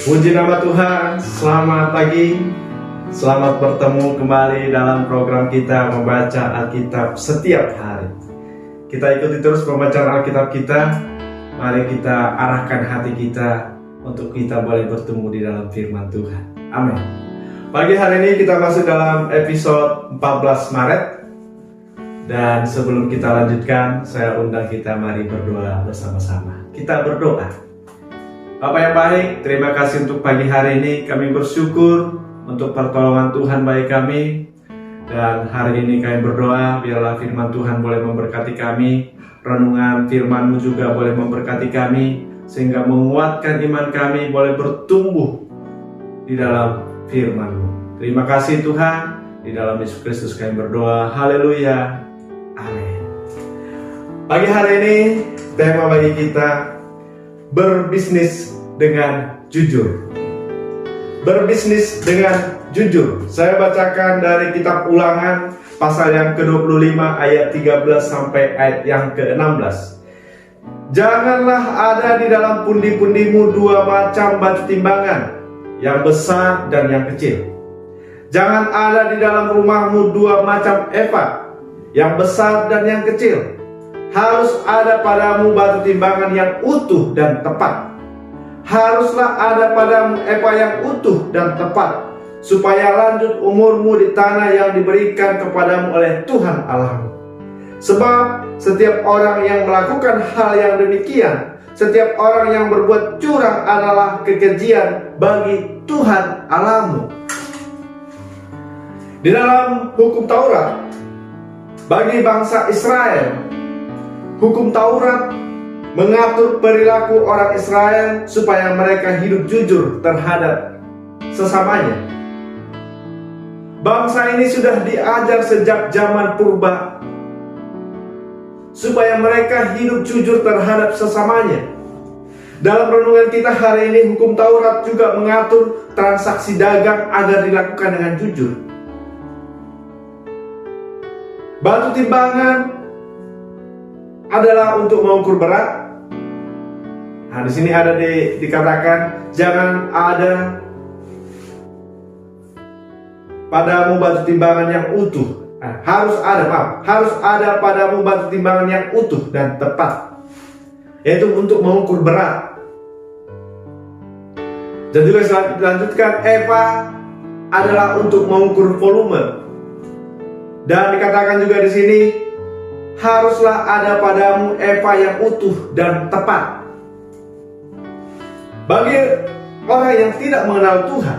Puji nama Tuhan, selamat pagi, selamat bertemu kembali dalam program kita membaca Alkitab setiap hari. Kita ikuti terus pembacaan Alkitab kita, mari kita arahkan hati kita untuk kita boleh bertemu di dalam firman Tuhan. Amin. Pagi hari ini kita masuk dalam episode 14 Maret. Dan sebelum kita lanjutkan, saya undang kita mari berdoa bersama-sama. Kita berdoa. Bapa yang baik, terima kasih untuk pagi hari ini. Kami bersyukur untuk pertolongan Tuhan bagi kami. Dan hari ini kami berdoa, biarlah firman Tuhan boleh memberkati kami. Renungan firman-Mu juga boleh memberkati kami, sehingga menguatkan iman kami boleh bertumbuh di dalam firman-Mu. Terima kasih Tuhan, di dalam Yesus Kristus kami berdoa. Haleluya. Amin. Pagi hari ini tema bagi kita berbisnis dengan jujur. Berbisnis dengan jujur. Saya bacakan dari kitab Ulangan pasal yang ke-25 ayat 13 sampai ayat yang ke-16. Janganlah ada di dalam pundi-pundimu dua macam batu timbangan, yang besar dan yang kecil. Jangan ada di dalam rumahmu dua macam efat, yang besar dan yang kecil. Harus ada padamu batu timbangan yang utuh dan tepat. Haruslah ada padamu efa yang utuh dan tepat, supaya lanjut umurmu di tanah yang diberikan kepadamu oleh Tuhan Allahmu. Sebab setiap orang yang melakukan hal yang demikian, setiap orang yang berbuat curang adalah kekejian bagi Tuhan Allahmu. Di dalam hukum Taurat, bagi bangsa Israel, hukum Taurat mengatur perilaku orang Israel supaya mereka hidup jujur terhadap sesamanya. Bangsa ini sudah diajar sejak zaman purba supaya mereka hidup jujur terhadap sesamanya. Dalam renungan kita hari ini, hukum Taurat juga mengatur transaksi dagang agar dilakukan dengan jujur. Batu timbangan adalah untuk mengukur berat. Nah, di sini ada dikatakan jangan ada padamu batu timbangan yang utuh. Nah, harus ada padamu batu timbangan yang utuh dan tepat, yaitu untuk mengukur berat. Dan juga dilanjutkan efa adalah untuk mengukur volume. Dan dikatakan juga di sini haruslah ada padamu efa yang utuh dan tepat. Bagi orang yang tidak mengenal Tuhan,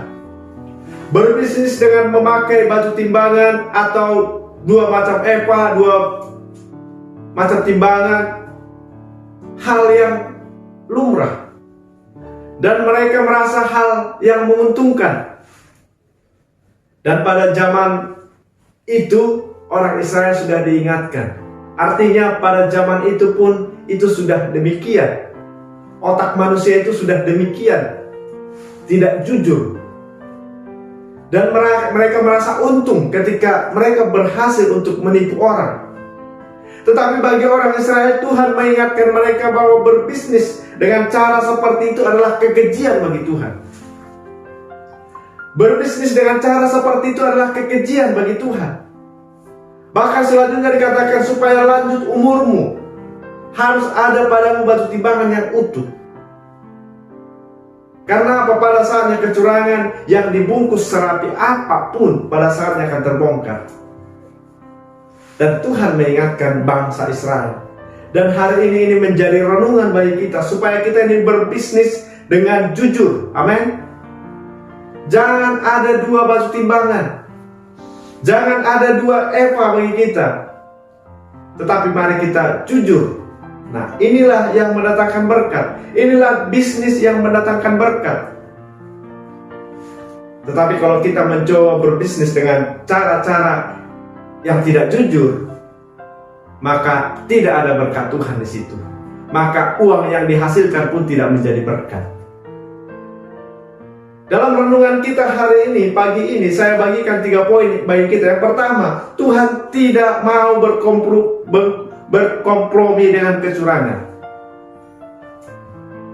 berbisnis dengan memakai batu timbangan atau dua macam efa, dua macam timbangan, hal yang lumrah. Dan mereka merasa hal yang menguntungkan. Dan pada zaman itu orang Israel sudah diingatkan. Artinya pada zaman itu pun itu sudah demikian. Otak manusia itu sudah demikian, tidak jujur. Dan mereka merasa untung ketika mereka berhasil untuk menipu orang. Tetapi bagi orang Israel, Tuhan mengingatkan mereka bahwa berbisnis dengan cara seperti itu adalah kekejian bagi Tuhan. Berbisnis dengan cara seperti itu adalah kekejian bagi Tuhan. Bahkan selanjutnya dikatakan supaya lanjut umurmu, harus ada padamu batu timbangan yang utuh. Karena apa? Pada saatnya kecurangan yang dibungkus serapi apapun pada saatnya akan terbongkar. Dan Tuhan mengingatkan bangsa Israel. Dan hari ini menjadi renungan bagi kita supaya kita ini berbisnis dengan jujur. Amin. Jangan ada dua batu timbangan. Jangan ada dua efa bagi kita. Tetapi mari kita jujur. Nah, inilah yang mendatangkan berkat. Inilah bisnis yang mendatangkan berkat. Tetapi kalau kita mencoba berbisnis dengan cara-cara yang tidak jujur, maka tidak ada berkat Tuhan di situ. Maka uang yang dihasilkan pun tidak menjadi berkat. Dalam renungan kita hari ini, pagi ini, saya bagikan 3 poin bagi kita. Yang pertama, Tuhan tidak mau berkompromi dengan kecurangan.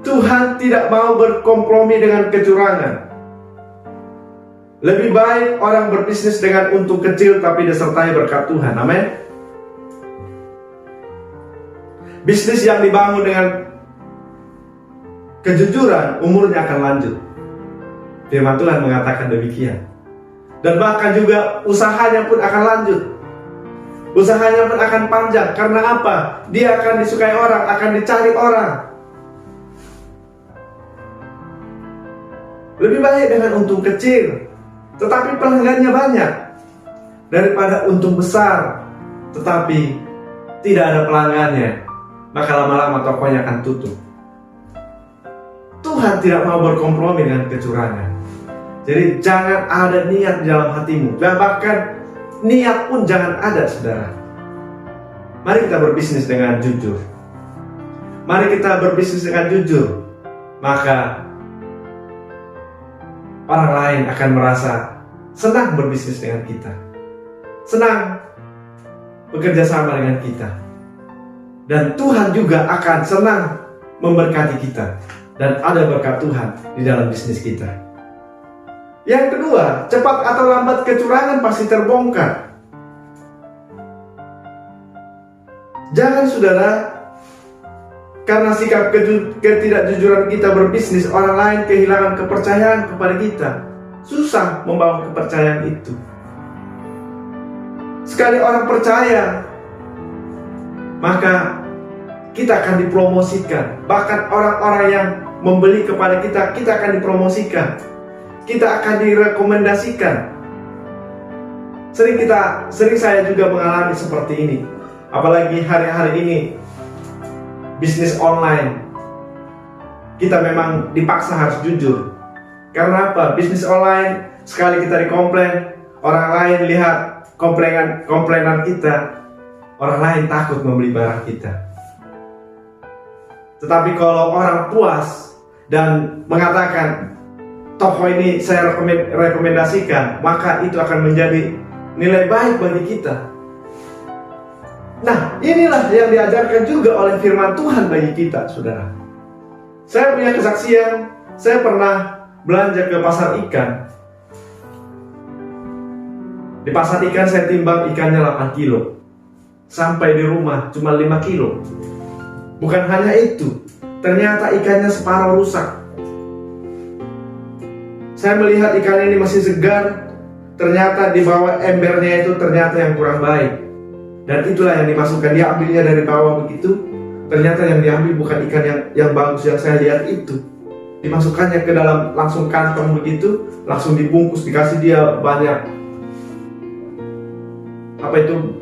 Tuhan tidak mau berkompromi dengan kecurangan. Lebih baik orang berbisnis dengan untung kecil tapi disertai berkat Tuhan. Amin. Bisnis yang dibangun dengan kejujuran umurnya akan lanjut. Firman Tuhan mengatakan demikian. Dan bahkan juga usahanya pun akan lanjut. Usahanya pun akan panjang. Karena apa? Dia akan disukai orang, akan dicari orang. Lebih baik dengan untung kecil tetapi pelanggannya banyak, daripada untung besar tetapi tidak ada pelanggannya, maka lama-lama tokonya akan tutup. Tuhan tidak mau berkompromi dengan kecurangan. Jadi jangan ada niat di dalam hatimu, dan bahkan niat pun jangan ada, saudara. Mari kita berbisnis dengan jujur. Mari kita berbisnis dengan jujur. Maka orang lain akan merasa senang berbisnis dengan kita, senang bekerja sama dengan kita. Dan Tuhan juga akan senang memberkati kita. Dan ada berkat Tuhan di dalam bisnis kita. Yang kedua, cepat atau lambat kecurangan pasti terbongkar. Jangan, saudara, karena sikap ketidakjujuran kita berbisnis, orang lain kehilangan kepercayaan kepada kita. Susah membangun kepercayaan itu. Sekali orang percaya, maka kita akan dipromosikan. Bahkan orang-orang yang membeli kepada kita, kita akan dipromosikan. Kita akan direkomendasikan. Sering saya juga mengalami seperti ini. Apalagi hari-hari ini bisnis online, kita memang dipaksa harus jujur. Karena apa? Bisnis online, sekali kita dikomplain, orang lain lihat komplainan kita, orang lain takut membeli barang kita. Tetapi kalau orang puas dan mengatakan toko ini saya rekomendasikan, maka itu akan menjadi nilai baik bagi kita. Nah, inilah yang diajarkan juga oleh firman Tuhan bagi kita, saudara. Saya punya kesaksian. Saya pernah belanja ke pasar ikan. Di pasar ikan saya timbang ikannya 8 kilo. Sampai di rumah cuma 5 kilo. Bukan hanya itu, ternyata ikannya separuh rusak. Saya melihat ikan ini masih segar. Ternyata di bawah embernya itu ternyata yang kurang baik. Dan itulah yang dimasukkan. Dia ambilnya dari bawah begitu. Ternyata yang diambil bukan ikan yang bagus yang saya lihat itu. Dimasukkannya ke dalam langsung kantong begitu, langsung dibungkus, dikasih dia banyak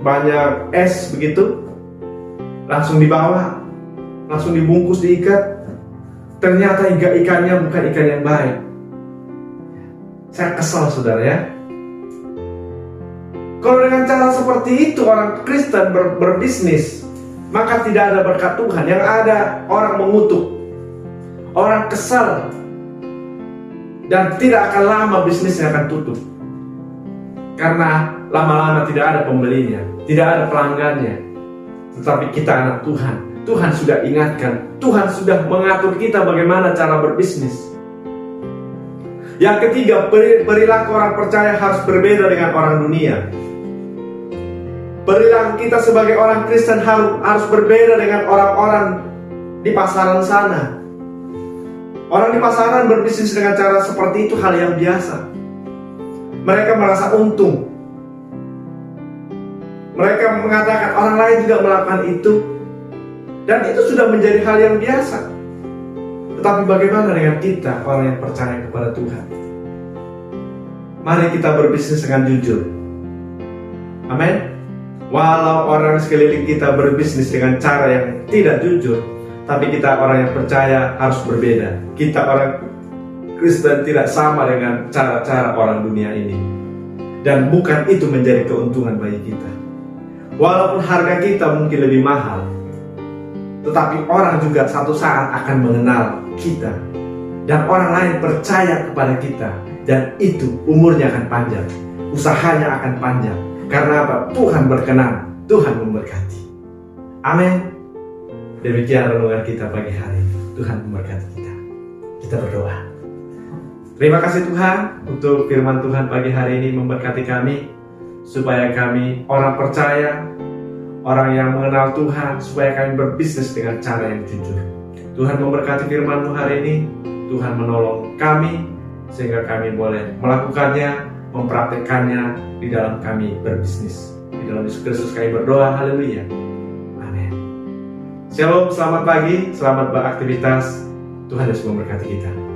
banyak es begitu, langsung dibawa, langsung dibungkus, diikat. Ternyata ikannya bukan ikan yang baik. Saya kesal, saudara, ya. Kalau dengan cara seperti itu orang Kristen berbisnis, maka tidak ada berkat Tuhan. Yang ada orang mengutuk, orang kesal, dan tidak akan lama bisnisnya akan tutup. Karena lama-lama tidak ada pembelinya, tidak ada pelanggannya. Tetapi kita anak Tuhan. Tuhan sudah ingatkan, Tuhan sudah mengatur kita bagaimana cara berbisnis. Yang ketiga, perilaku orang percaya harus berbeda dengan orang dunia. Perilaku kita sebagai orang Kristen harus berbeda dengan orang-orang di pasaran sana. Orang di pasaran berbisnis dengan cara seperti itu hal yang biasa. Mereka merasa untung. Mereka mengatakan orang lain juga melakukan itu. Dan itu sudah menjadi hal yang biasa. Tetapi bagaimana dengan kita, orang yang percaya kepada Tuhan? Mari kita berbisnis dengan jujur. Amin. Walau orang sekeliling kita berbisnis dengan cara yang tidak jujur, tapi kita orang yang percaya harus berbeda. Kita orang Kristen tidak sama dengan cara-cara orang dunia ini. Dan bukan itu menjadi keuntungan bagi kita. Walaupun harga kita mungkin lebih mahal, tetapi orang juga satu saat akan mengenal kita. Dan orang lain percaya kepada kita. Dan itu umurnya akan panjang. Usahanya akan panjang. Karena apa? Tuhan berkenan, Tuhan memberkati. Amin. Demikian renungan kita pagi hari ini. Tuhan memberkati kita. Kita berdoa. Terima kasih Tuhan untuk firman Tuhan pagi hari ini memberkati kami, supaya kami orang percaya, orang yang mengenal Tuhan, supaya kami berbisnis dengan cara yang jujur. Tuhan memberkati firman-Mu hari ini. Tuhan menolong kami sehingga kami boleh melakukannya, mempraktikkannya di dalam kami berbisnis. Di dalam Yesus Kristus kami berdoa, haleluya. Amin. Shalom, selamat pagi, selamat beraktivitas. Tuhan Yesus memberkati kita.